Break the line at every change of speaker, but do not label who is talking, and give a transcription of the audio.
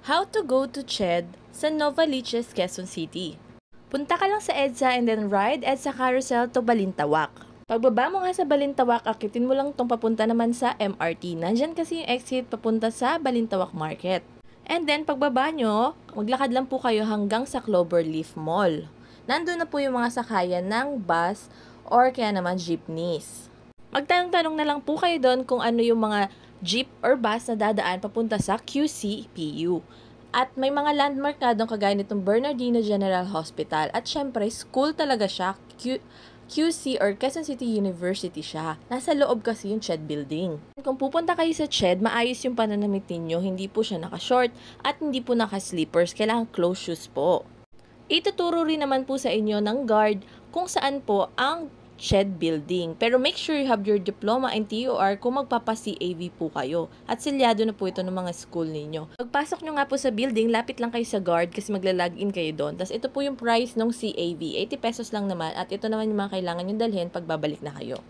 How to go to CHED sa Novaliches, Quezon City. Punta ka lang sa EDSA and then ride EDSA Carousel to Balintawak. Pagbaba mo nga sa Balintawak, akitin mo lang tong papunta naman sa MRT. Nandyan kasi yung exit papunta sa Balintawak Market. And then pagbaba nyo, maglakad lang po kayo hanggang sa Cloverleaf Mall. Nandun na po yung mga sakayan ng bus or kaya naman jeepneys. Magtanong-tanong na lang po kayo doon kung ano yung mga jeep or bus na dadaan papunta sa QCPU. At may mga landmark na doon kagaya nitong Bernardino General Hospital. At syempre, school talaga siya. QC or Quezon City University siya. Nasa loob kasi yung CHED building. Kung pupunta kayo sa CHED, maayos yung pananamit ninyo. Hindi po siya naka-short at hindi po naka-slippers. Kailangan closed shoes po. Ituturo rin naman po sa inyo ng guard kung saan po ang CHED building. Pero make sure you have your diploma and TOR kung magpapa-CAV po kayo. At selyado na po ito ng mga school ninyo. Pagpasok nyo nga po sa building, lapit lang kayo sa guard kasi magla-login kayo doon. Tapos ito po yung price ng CAV. 80 pesos lang naman at ito naman yung mga kailangan nyo dalhin pag babalik na kayo.